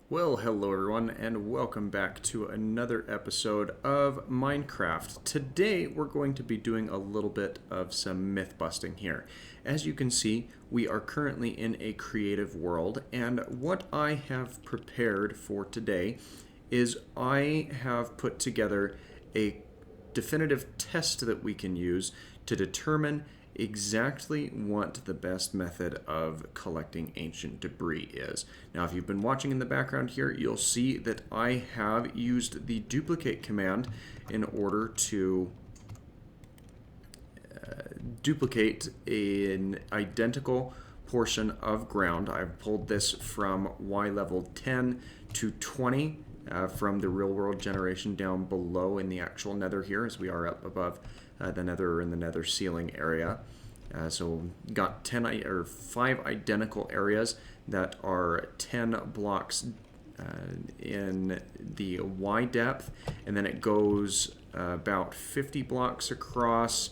Well, hello everyone, and welcome back to another episode of Minecraft. Today we're going to be doing a little bit of some myth busting here. As you can see, we are currently in a creative world, and what I have prepared for today is I have put together a definitive test that we can use to determine exactly what the best method of collecting ancient debris is. Now, if you've been watching in the background here, you'll see that I have used the duplicate command in order to duplicate an identical portion of ground. I've pulled this from Y level 10 to 20 from the real world generation down below in the actual nether here, as we are up above the nether in the nether ceiling area. So got 5 identical areas that are 10 blocks in the Y depth, and then it goes about 50 blocks across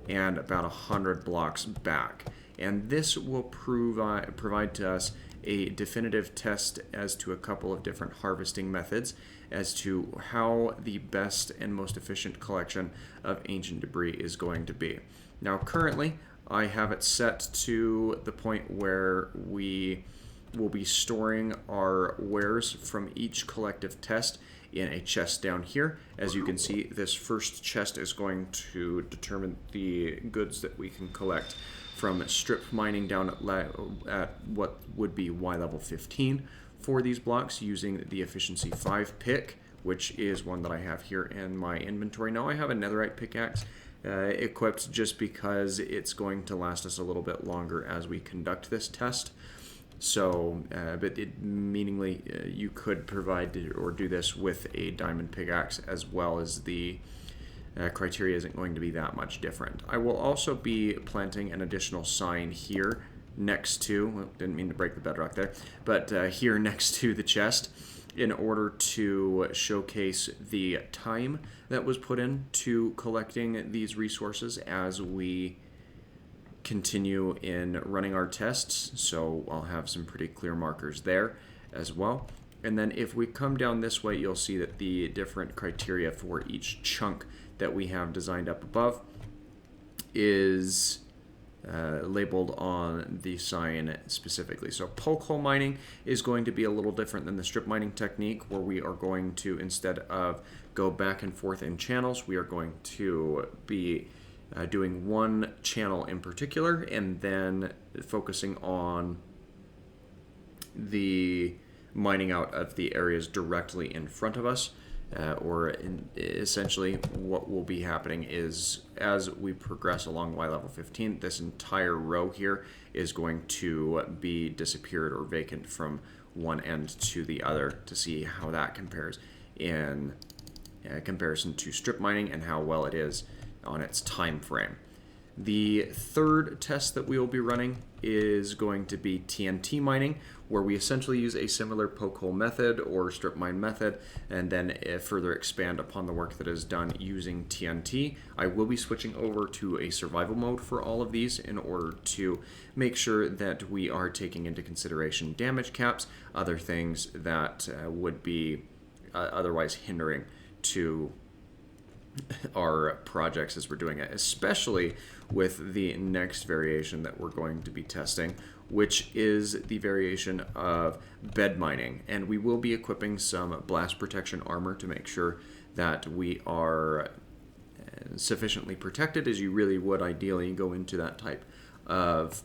and about 100 blocks back. And this will provide to us a definitive test as to a couple of different harvesting methods as to how the best and most efficient collection of ancient debris is going to be. Now, currently, I have it set to the point where we will be storing our wares from each collective test in a chest down here. As you can see, this first chest is going to determine the goods that we can collect from strip mining down at what would be Y level 15 for these blocks using the efficiency 5 pick, which is one that I have here in my inventory. Now I have a netherite pickaxe equipped just because it's going to last us a little bit longer as we conduct this test. So, but meaningly, you could provide or do this with a diamond pickaxe as well, as the criteria isn't going to be that much different. I will also be planting an additional sign here next to, well, didn't mean to break the bedrock there, but here next to the chest, in order to showcase the time that was put into collecting these resources as we continue in running our tests. So I'll have some pretty clear markers there as well. And then if we come down this way, you'll see that the different criteria for each chunk that we have designed up above is labeled on the sign specifically. So poke hole mining is going to be a little different than the strip mining technique, where we are going to, instead of go back and forth in channels, we are going to be doing one channel in particular and then focusing on the mining out of the areas directly in front of us. Essentially what will be happening is, as we progress along Y level 15, this entire row here is going to be disappeared or vacant from one end to the other, to see how that compares in comparison to strip mining and how well it is on its time frame. The third test that we will be running is going to be TNT mining, where we essentially use a similar poke hole method or strip mine method, and then further expand upon the work that is done using TNT. I will be switching over to a survival mode for all of these in order to make sure that we are taking into consideration damage caps, other things that would be otherwise hindering to our projects as we're doing it, especially with the next variation that we're going to be testing, which is the variation of bed mining. And we will be equipping some blast protection armor to make sure that we are sufficiently protected, as you really would ideally go into that type of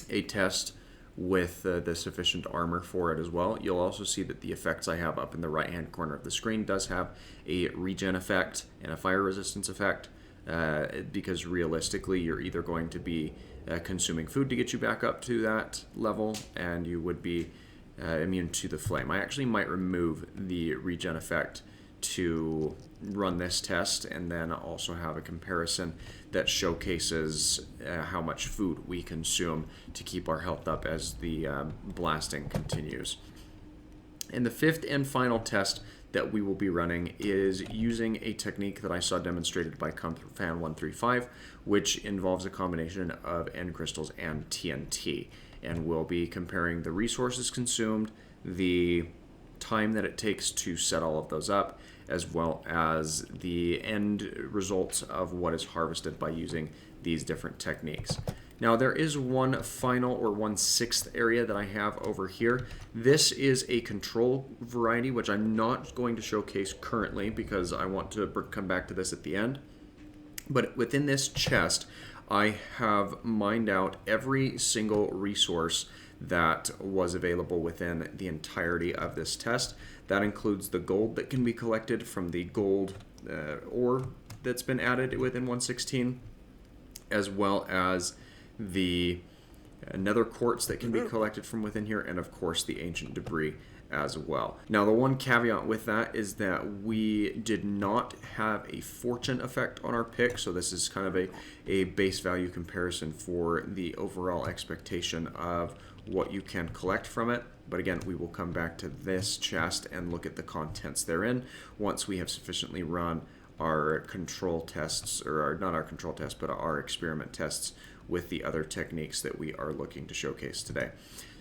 a test with the sufficient armor for it as well. You'll also see that the effects I have up in the right hand corner of the screen does have a regen effect and a fire resistance effect, because realistically you're either going to be consuming food to get you back up to that level, and you would be immune to the flame. I actually might remove the regen effect to run this test, and then also have a comparison that showcases how much food we consume to keep our health up as the blasting continues. And the fifth and final test that we will be running is using a technique that I saw demonstrated by Fan135, which involves a combination of end crystals and TNT. And we'll be comparing the resources consumed, the time that it takes to set all of those up, as well as the end results of what is harvested by using these different techniques. Now there is one final or 1/6 area that I have over here. This is a control variety, which I'm not going to showcase currently because I want to come back to this at the end. But within this chest, I have mined out every single resource that was available within the entirety of this test. That includes the gold that can be collected from the gold ore that's been added within 116, as well as the nether quartz that can be collected from within here, and of course the ancient debris as well. Now the one caveat with that is that we did not have a fortune effect on our pick, so this is kind of a base value comparison for the overall expectation of what you can collect from it. But again, we will come back to this chest and look at the contents therein once we have sufficiently run our control tests, or not our control tests, but our experiment tests with the other techniques that we are looking to showcase today.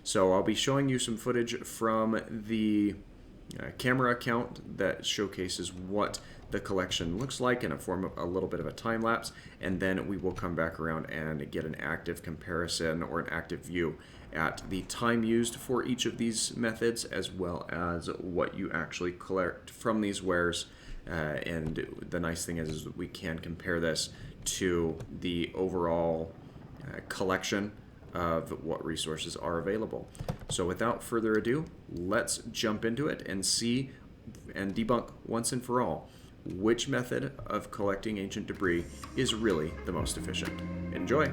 So I'll be showing you some footage from the camera account that showcases what the collection looks like in a form of a little bit of a time lapse, and then we will come back around and get an active comparison or an active view at the time used for each of these methods, as well as what you actually collect from these wares. And the nice thing is that we can compare this to the overall collection of what resources are available. So without further ado, let's jump into it and see and debunk once and for all which method of collecting ancient debris is really the most efficient. Enjoy!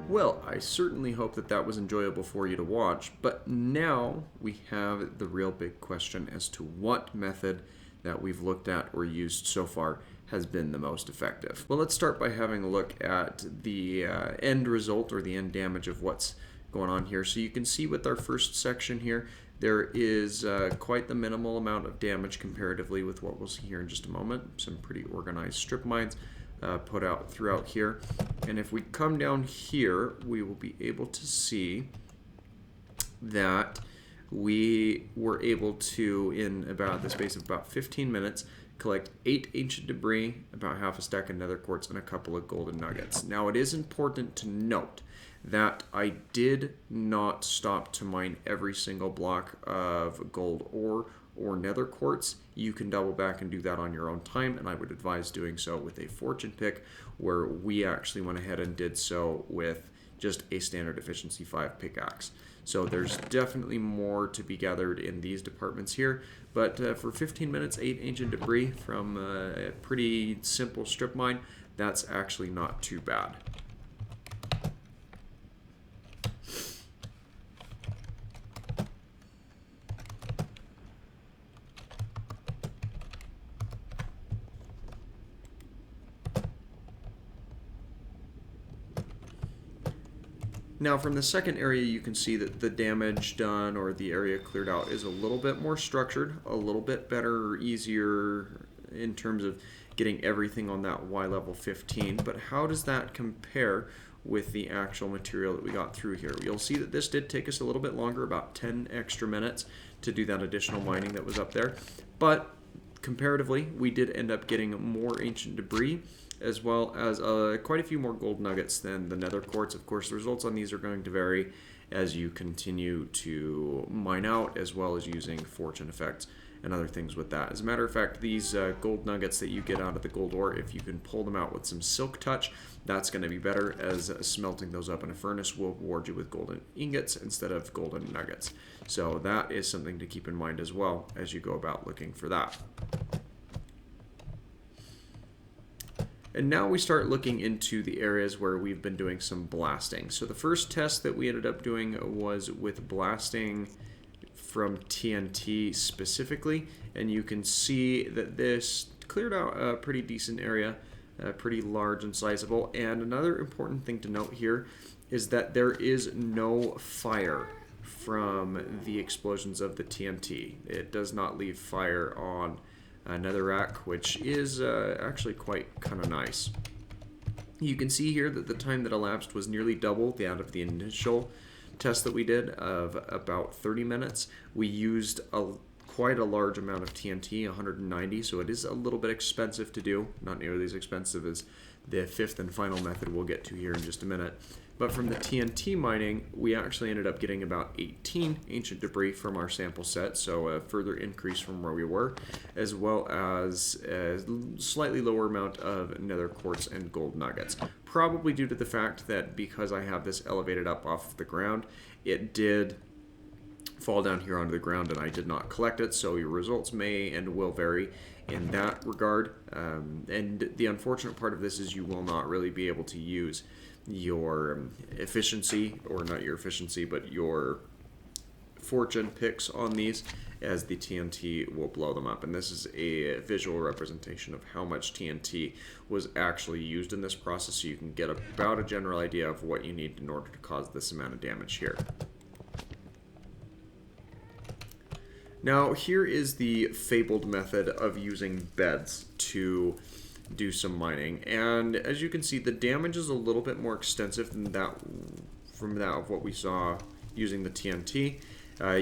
Well, I certainly hope that that was enjoyable for you to watch, but now we have the real big question as to what method that we've looked at or used so far has been the most effective. Well, let's start by having a look at the end result or the end damage of what's going on here. So you can see with our first section here, there is quite the minimal amount of damage comparatively with what we'll see here in just a moment. Some pretty organized strip mines put out throughout here. And if we come down here, we will be able to see that we were able to, in about the space of about 15 minutes, collect 8 ancient debris, about half a stack of nether quartz, and a couple of golden nuggets. Now it is important to note that I did not stop to mine every single block of gold ore or nether quartz, you can double back and do that on your own time, and I would advise doing so with a fortune pick, where we actually went ahead and did so with just a standard efficiency 5 pickaxe. So there's definitely more to be gathered in these departments here, but for 15 minutes, 8 ancient debris from a pretty simple strip mine, that's actually not too bad. Now from the second area, you can see that the damage done or the area cleared out is a little bit more structured, a little bit better or easier in terms of getting everything on that Y level 15. But how does that compare with the actual material that we got through here? You'll see that this did take us a little bit longer, about 10 extra minutes to do that additional mining that was up there. But comparatively, we did end up getting more ancient debris, as well as quite a few more gold nuggets than the nether quartz. Of course, the results on these are going to vary as you continue to mine out, as well as using fortune effects and other things with that. As a matter of fact, these gold nuggets that you get out of the gold ore, if you can pull them out with some silk touch, that's going to be better, as smelting those up in a furnace will reward you with golden ingots instead of golden nuggets. So that is something to keep in mind as well as you go about looking for that. And now we start looking into the areas where we've been doing some blasting. So the first test that we ended up doing was with blasting from TNT specifically, and you can see that this cleared out a pretty decent area, pretty large and sizable. And another important thing to note here is that there is no fire from the explosions of the TNT. It does not leave fire on netherrack, which is actually quite kind of nice. You can see here that the time that elapsed was nearly double that of the initial test that we did of about 30 minutes. We used quite a large amount of TNT, 190, so it is a little bit expensive to do, not nearly as expensive as the fifth and final method we'll get to here in just a minute. But from the TNT mining, we actually ended up getting about 18 ancient debris from our sample set, so a further increase from where we were, as well as a slightly lower amount of nether quartz and gold nuggets. Probably due to the fact that because I have this elevated up off the ground, it did fall down here onto the ground and I did not collect it, so your results may and will vary in that regard. And the unfortunate part of this is you will not really be able to use your efficiency, or not your efficiency, but your fortune picks on these, as the TNT will blow them up. And this is a visual representation of how much TNT was actually used in this process, so you can get about a general idea of what you need in order to cause this amount of damage here. Now here is the fabled method of using beds to do some mining, and as you can see, the damage is a little bit more extensive than that of what we saw using the TNT.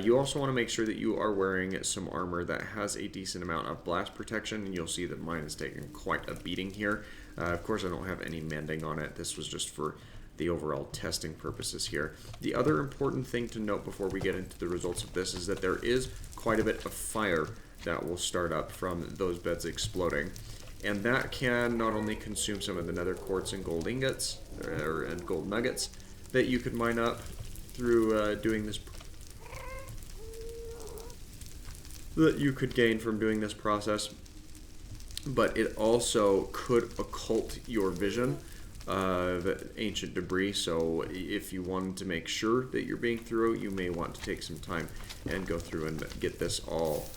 You also want to make sure that you are wearing some armor that has a decent amount of blast protection, and you'll see that mine is taking quite a beating here. Of course, I don't have any mending on it. This was just for the overall testing purposes here. The other important thing to note before we get into the results of this is that there is quite a bit of fire that will start up from those beds exploding. And that can not only consume some of the nether quartz and gold ingots, and gold nuggets that you could mine up through doing this, that you could gain from doing this process, but it also could occult your vision of ancient debris. So if you wanted to make sure that you're being through, you may want to take some time and go through and get this all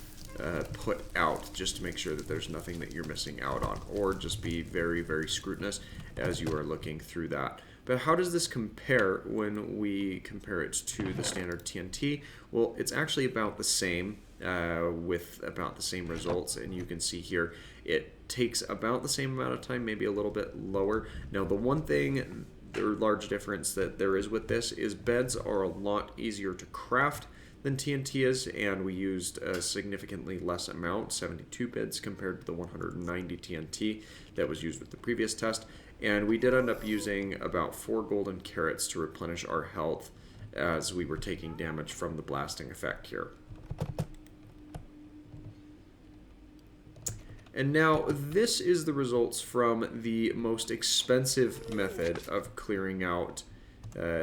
put out, just to make sure that there's nothing that you're missing out on, or just be very, very scrutinous as you are looking through that. But how does this compare when we compare it to the standard TNT? Well, it's actually about the same, with about the same results, and you can see here it takes about the same amount of time, maybe a little bit lower. Now the one thing, the large difference that there is with this is beds are a lot easier to craft than TNT is, and we used a significantly less amount, 72 beds compared to the 190 TNT that was used with the previous test. And we did end up using about 4 golden carrots to replenish our health as we were taking damage from the blasting effect here. And now this is the results from the most expensive method of clearing out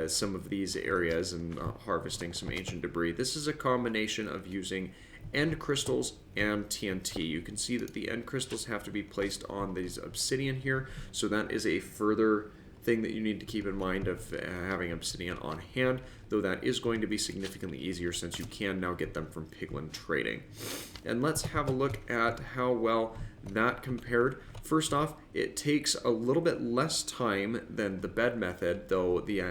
some of these areas and harvesting some ancient debris. This is a combination of using end crystals and TNT. You can see that the end crystals have to be placed on these obsidian here, so that is a further thing that you need to keep in mind of having obsidian on hand, though that is going to be significantly easier since you can now get them from Piglin Trading. And let's have a look at how well that compared. First off, it takes a little bit less time than the bed method, though the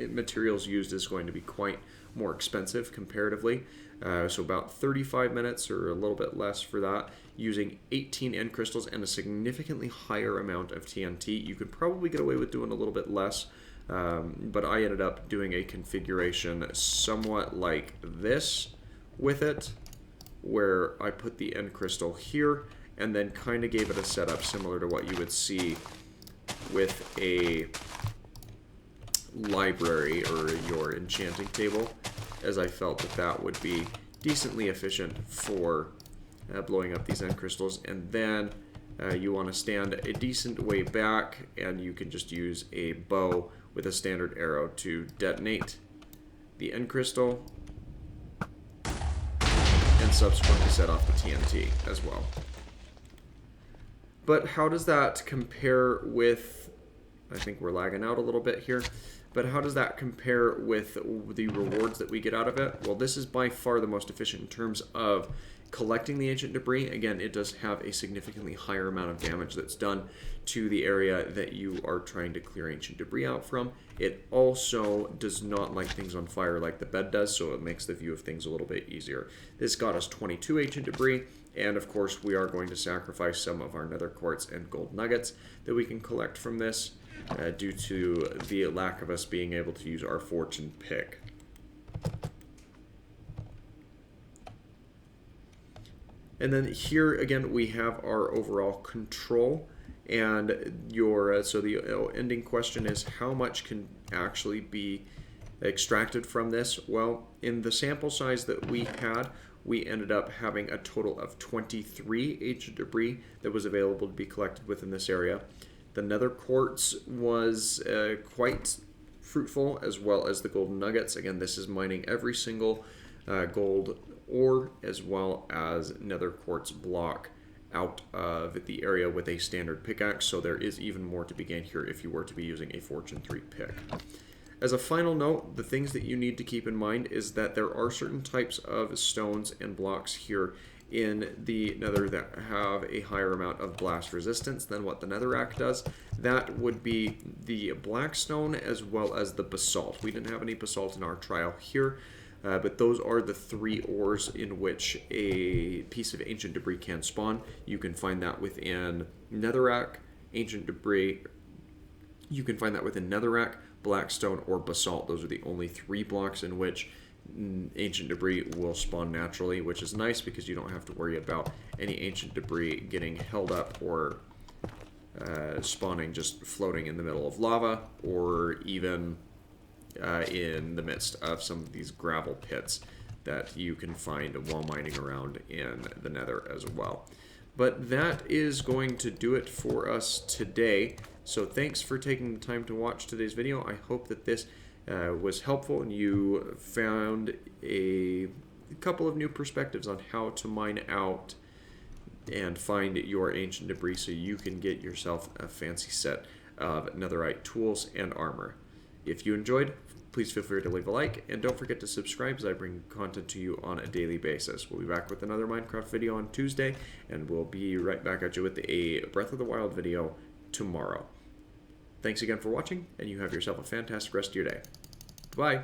materials used is going to be quite more expensive comparatively. So about 35 minutes or a little bit less for that, using 18 end crystals and a significantly higher amount of TNT. You could probably get away with doing a little bit less, but I ended up doing a configuration somewhat like this with it, where I put the end crystal here and then kind of gave it a setup similar to what you would see with a library or your enchanting table, as I felt that that would be decently efficient for blowing up these end crystals. And then you want to stand a decent way back, and you can just use a bow with a standard arrow to detonate the end crystal and subsequently set off the TNT as well. But how does that compare with, I think we're lagging out a little bit here, but how does that compare with the rewards that we get out of it? Well, this is by far the most efficient in terms of collecting the ancient debris. Again, it does have a significantly higher amount of damage that's done to the area that you are trying to clear ancient debris out from. It also does not light things on fire like the bed does, so it makes the view of things a little bit easier. This got us 22 ancient debris, and of course we are going to sacrifice some of our nether quartz and gold nuggets that we can collect from this due to the lack of us being able to use our fortune pick. And then here again we have our overall control, and your so the ending question is how much can actually be extracted from this. Well, in the sample size that we had, we ended up having a total of 23 ancient debris that was available to be collected within this area. The nether quartz was quite fruitful, as well as the golden nuggets. Again, this is mining every single gold ore as well as nether quartz block out of the area with a standard pickaxe, so there is even more to be gained here if you were to be using a Fortune 3 pick. As a final note, the things that you need to keep in mind is that there are certain types of stones and blocks here in the nether that have a higher amount of blast resistance than what the netherrack does. That would be the blackstone as well as the basalt. We didn't have any basalt in our trial here, but those are the three ores in which a piece of ancient debris can spawn. You can find that within netherrack, ancient debris. You can find that within netherrack, blackstone, or basalt. Those are the only three blocks in which ancient debris will spawn naturally, which is nice because you don't have to worry about any ancient debris getting held up or spawning just floating in the middle of lava, or even in the midst of some of these gravel pits that you can find while mining around in the nether as well. But that is going to do it for us today. So thanks for taking the time to watch today's video. I hope that this was helpful and you found a couple of new perspectives on how to mine out and find your ancient debris so you can get yourself a fancy set of netherite tools and armor. If you enjoyed, please feel free to leave a like, and don't forget to subscribe as I bring content to you on a daily basis. We'll be back with another Minecraft video on Tuesday, and we'll be right back at you with a Breath of the Wild video tomorrow. Thanks again for watching, and you have yourself a fantastic rest of your day. Bye.